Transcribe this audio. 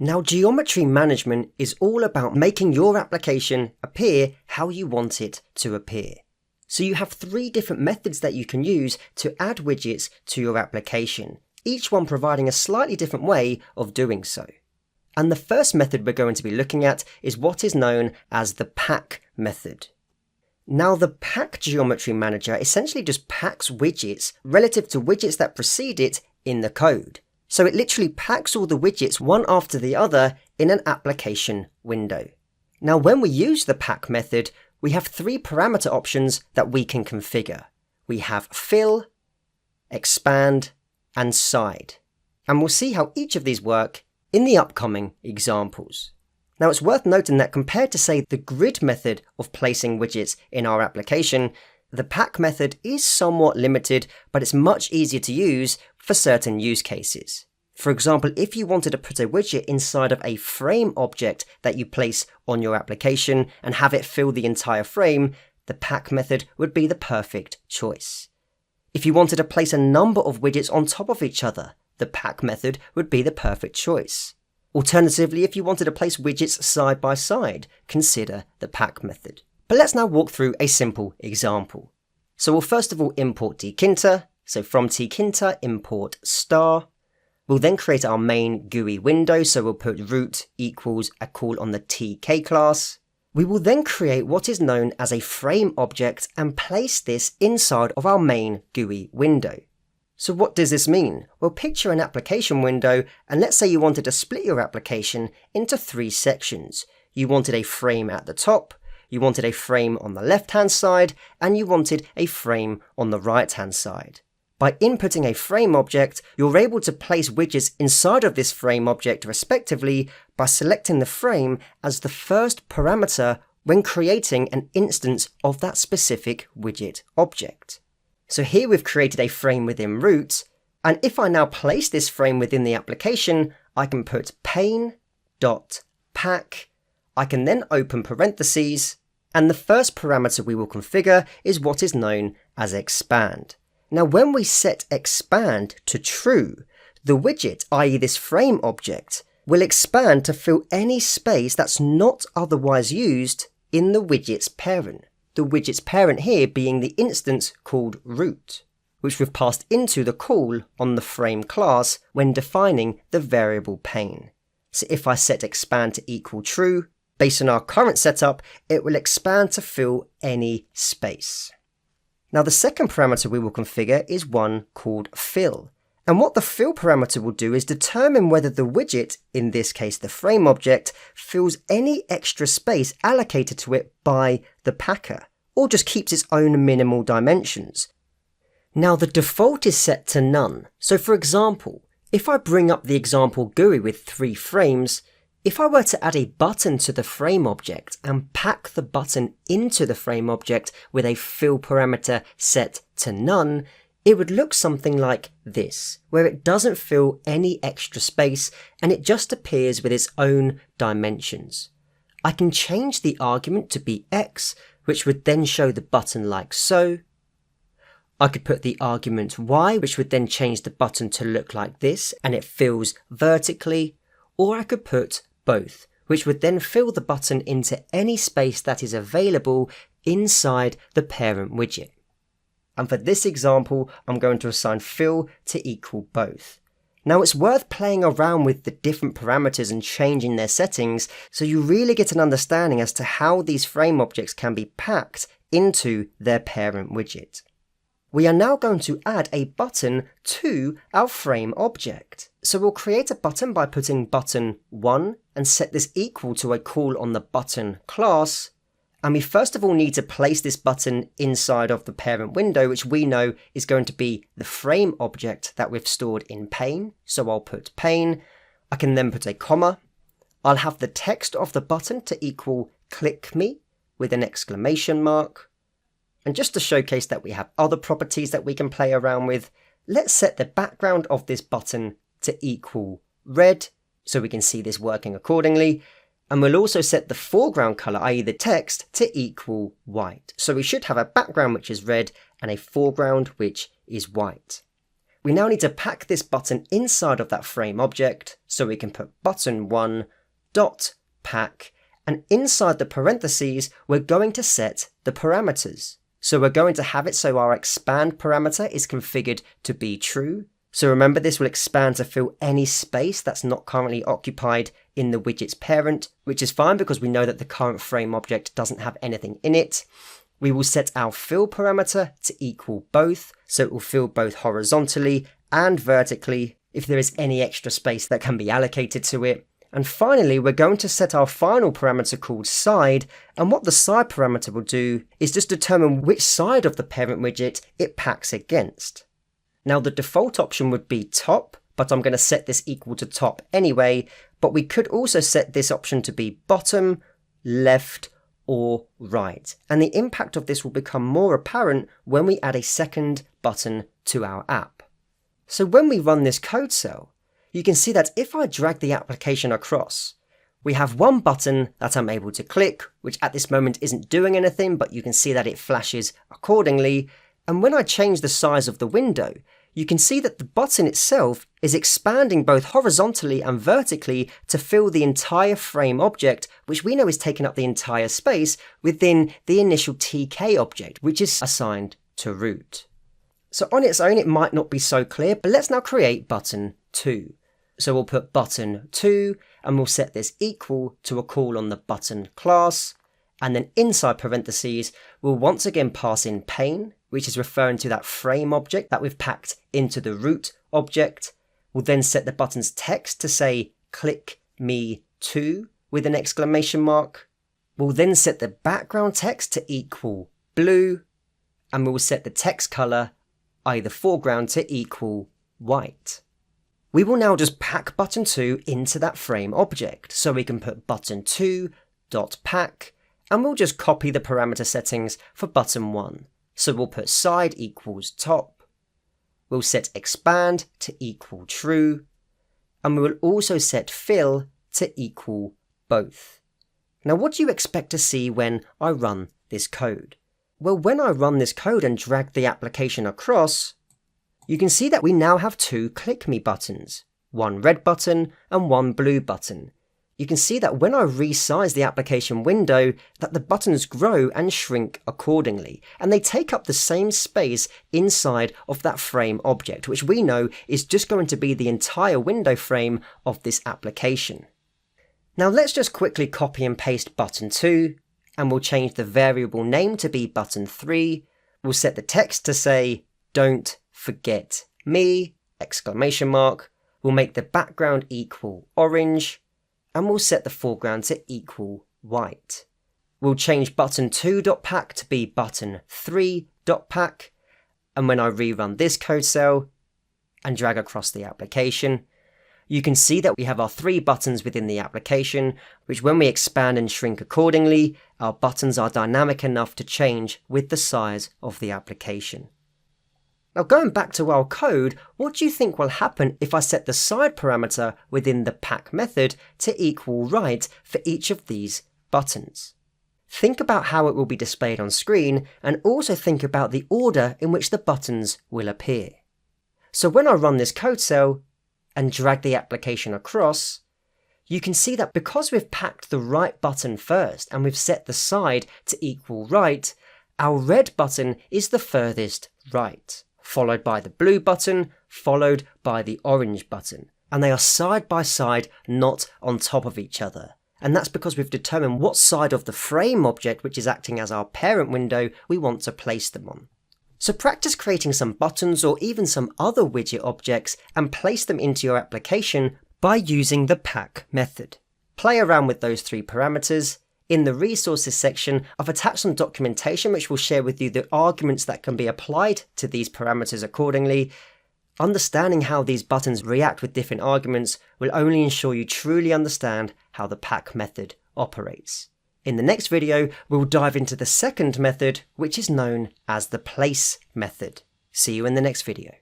Now, geometry management is all about making your application appear how you want it to appear. So you have 3 different methods that you can use to add widgets to your application, each one providing a slightly different way of doing so. And the first method we're going to be looking at is what is known as the pack method. Now, the pack geometry manager essentially just packs widgets relative to widgets that precede it in the code. So it literally packs all the widgets one after the other in an application window. Now, when we use the pack method, we have 3 parameter options that we can configure. We have fill, expand, and side. And we'll see how each of these work in the upcoming examples. Now, it's worth noting that compared to, say, the grid method of placing widgets in our application, the pack method is somewhat limited, but it's much easier to use for certain use cases. For example, if you wanted to put a widget inside of a frame object that you place on your application and have it fill the entire frame, the pack method would be the perfect choice. If you wanted to place a number of widgets on top of each other, the pack method would be the perfect choice. Alternatively, if you wanted to place widgets side by side, consider the pack method. But let's now walk through a simple example. So we'll first of all import Tkinter. So from Tkinter, import star. We'll then create our main GUI window. So we'll put root equals a call on the TK class. We will then create what is known as a frame object and place this inside of our main GUI window. So what does this mean? Well, picture an application window, and let's say you wanted to split your application into 3 sections. You wanted a frame at the top, you wanted a frame on the left-hand side, and you wanted a frame on the right-hand side. By inputting a frame object, you're able to place widgets inside of this frame object respectively by selecting the frame as the first parameter when creating an instance of that specific widget object. So here we've created a frame within root, and if I now place this frame within the application, I can put pane.pack. I can then open parentheses, and the first parameter we will configure is what is known as expand. Now, when we set expand to true, the widget, i.e. this frame object, will expand to fill any space that's not otherwise used in the widget's parent. The widget's parent here being the instance called root, which we've passed into the call on the frame class when defining the variable pane. So if I set expand to equal true, based on our current setup, it will expand to fill any space. Now, the second parameter we will configure is one called fill. And what the fill parameter will do is determine whether the widget, in this case the frame object, fills any extra space allocated to it by the packer, or just keeps its own minimal dimensions. Now, the default is set to none. So for example, if I bring up the example GUI with 3 frames, if I were to add a button to the frame object and pack the button into the frame object with a fill parameter set to none, it would look something like this, where it doesn't fill any extra space and it just appears with its own dimensions. I can change the argument to be X, which would then show the button like so. I could put the argument Y, which would then change the button to look like this and it fills vertically, or I could put both, which would then fill the button into any space that is available inside the parent widget. And for this example, I'm going to assign fill to equal both. Now, it's worth playing around with the different parameters and changing their settings so you really get an understanding as to how these frame objects can be packed into their parent widget. We are now going to add a button to our frame object. So we'll create a button by putting button 1 and set this equal to a call on the button class. And we first of all need to place this button inside of the parent window, which we know is going to be the frame object that we've stored in pane. So I'll put pane. I can then put a comma. I'll have the text of the button to equal click me with an exclamation mark. And just to showcase that we have other properties that we can play around with, let's set the background of this button to equal red, so we can see this working accordingly. And we'll also set the foreground color, i.e. the text, to equal white. So we should have a background which is red and a foreground which is white. we now need to pack this button inside of that frame object, so we can put button1 dot pack, and inside the parentheses we're going to set the parameters. So we're going to have it so our expand parameter is configured to be true. So remember, this will expand to fill any space that's not currently occupied in the widget's parent, which is fine because we know that the current frame object doesn't have anything in it. We will set our fill parameter to equal both, so it will fill both horizontally and vertically if there is any extra space that can be allocated to it. And finally, we're going to set our final parameter called side, and what the side parameter will do is just determine which side of the parent widget it packs against. Now the default option would be top, but I'm going to set this equal to top anyway, but we could also set this option to be bottom, left, or right. And the impact of this will become more apparent when we add a second button to our app. So when we run this code cell, you can see that if I drag the application across, we have one button that I'm able to click, which at this moment isn't doing anything, but you can see that it flashes accordingly. And when I change the size of the window, you can see that the button itself is expanding both horizontally and vertically to fill the entire frame object, which we know is taking up the entire space within the initial TK object, which is assigned to root. So on its own, it might not be so clear, but let's now create button 2. So we'll put button 2 and we'll set this equal to a call on the button class. And then inside parentheses, we'll once again pass in pane, which is referring to that frame object that we've packed into the root object. We'll then set the button's text to say click me to with an exclamation mark. We'll then set the background text to equal blue, and we'll set the text color, i.e. the foreground, to equal white. We will now just pack button 2 into that frame object, so we can put button2.pack, and we'll just copy the parameter settings for button 1. So we'll put side equals top, we'll set expand to equal true, and we will also set fill to equal both. Now what do you expect to see when I run this code? Well, when I run this code and drag the application across, you can see that we now have 2 click me buttons, one red button and one blue button. You can see that when I resize the application window, that the buttons grow and shrink accordingly, and they take up the same space inside of that frame object, which we know is just going to be the entire window frame of this application. Now let's just quickly copy and paste button 2, and we'll change the variable name to be button 3. We'll set the text to say don't forget me, exclamation mark. We'll make the background equal orange, and we'll set the foreground to equal white. We'll change button2.pack to be button3.pack, and when I rerun this code cell and drag across the application, you can see that we have our 3 buttons within the application, which when we expand and shrink accordingly, our buttons are dynamic enough to change with the size of the application. Now going back to our code, what do you think will happen if I set the side parameter within the pack method to equal right for each of these buttons? Think about how it will be displayed on screen, and also think about the order in which the buttons will appear. So when I run this code cell and drag the application across, you can see that because we've packed the right button first and we've set the side to equal right, our red button is the furthest right, followed by the blue button, followed by the orange button. And they are side by side, not on top of each other. And that's because we've determined what side of the frame object, which is acting as our parent window, we want to place them on. So practice creating some buttons or even some other widget objects and place them into your application by using the pack method. Play around with those 3 parameters. In the resources section, I've attached some documentation which will share with you the arguments that can be applied to these parameters accordingly. Understanding how these buttons react with different arguments will only ensure you truly understand how the pack method operates. In the next video, we'll dive into the second method, which is known as the place method. See you in the next video.